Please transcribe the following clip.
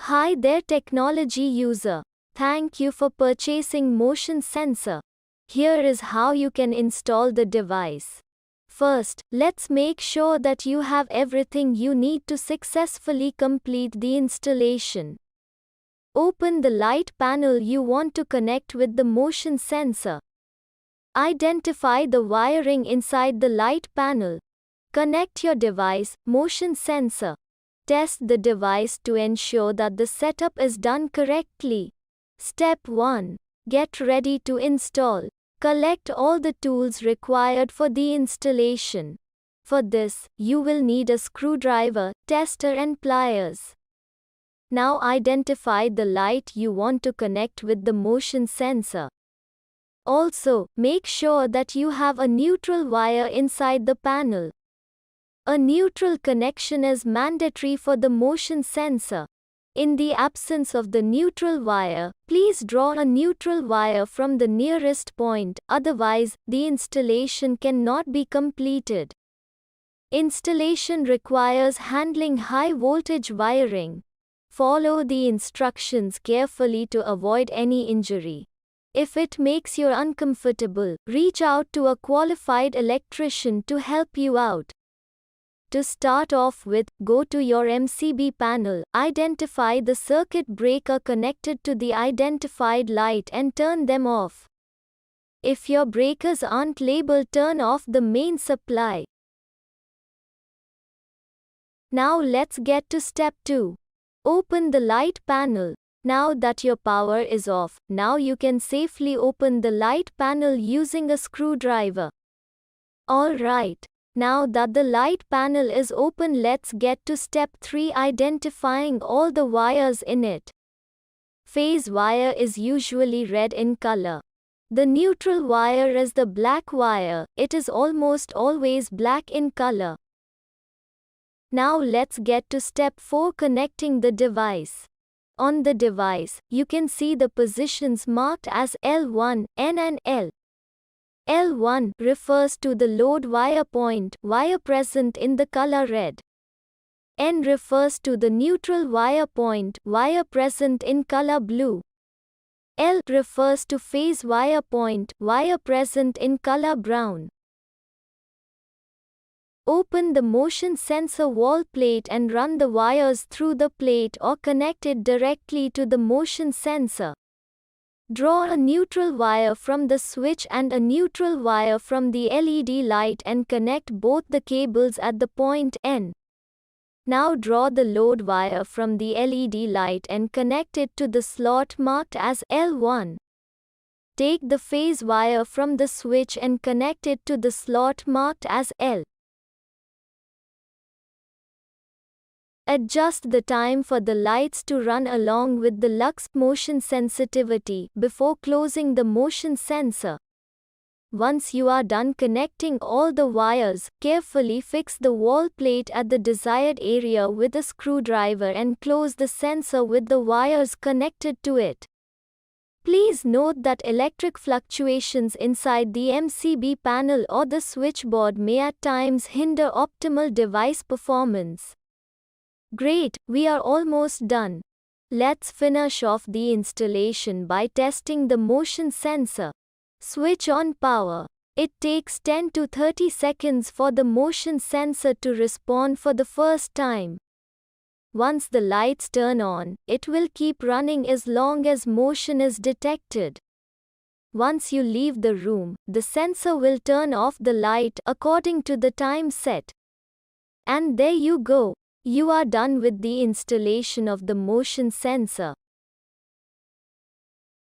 Hi there technology user. Thank you for purchasing motion sensor. Here is how you can install the device. First, let's make sure that you have everything you need to successfully complete the installation. Open the light panel you want to connect with the motion sensor. Identify the wiring inside the light panel. Connect your device, motion sensor. Test the device to ensure that the setup is done correctly. Step 1. Get ready to install. Collect all the tools required for the installation. For this, you will need a screwdriver, tester and pliers. Now identify the light you want to connect with the motion sensor. Also, make sure that you have a neutral wire inside the panel. A neutral connection is mandatory for the motion sensor. In the absence of the neutral wire, please draw a neutral wire from the nearest point, otherwise, the installation cannot be completed. Installation requires handling high voltage wiring. Follow the instructions carefully to avoid any injury. If it makes you uncomfortable, reach out to a qualified electrician to help you out. To start off with, go to your MCB panel, identify the circuit breaker connected to the identified light and turn them off. If your breakers aren't labeled, turn off the main supply. Now let's get to step 2. Open the light panel. Now that your power is off, now you can safely open the light panel using a screwdriver. Alright. Now that the light panel is open, let's get to step 3, identifying all the wires in it. Phase wire is usually red in color. The neutral wire is the black wire, it is almost always black in color. Now let's get to step 4, connecting the device. On the device, you can see the positions marked as L1, N and L. L1 refers to the load wire point, wire present in the color red. N refers to the neutral wire point, wire present in color blue. L refers to phase wire point, wire present in color brown. Open the motion sensor wall plate and run the wires through the plate or connect it directly to the motion sensor. Draw a neutral wire from the switch and a neutral wire from the LED light and connect both the cables at the point N. Now draw the load wire from the LED light and connect it to the slot marked as L1. Take the phase wire from the switch and connect it to the slot marked as L. Adjust the time for the lights to run along with the lux motion sensitivity before closing the motion sensor. Once you are done connecting all the wires, carefully fix the wall plate at the desired area with a screwdriver and close the sensor with the wires connected to it. Please note that electric fluctuations inside the MCB panel or the switchboard may at times hinder optimal device performance. Great, we are almost done. Let's finish off the installation by testing the motion sensor. Switch on power. It takes 10 to 30 seconds for the motion sensor to respond for the first time. Once the lights turn on, it will keep running as long as motion is detected. Once you leave the room, the sensor will turn off the light according to the time set. And there you go. You are done with the installation of the motion sensor.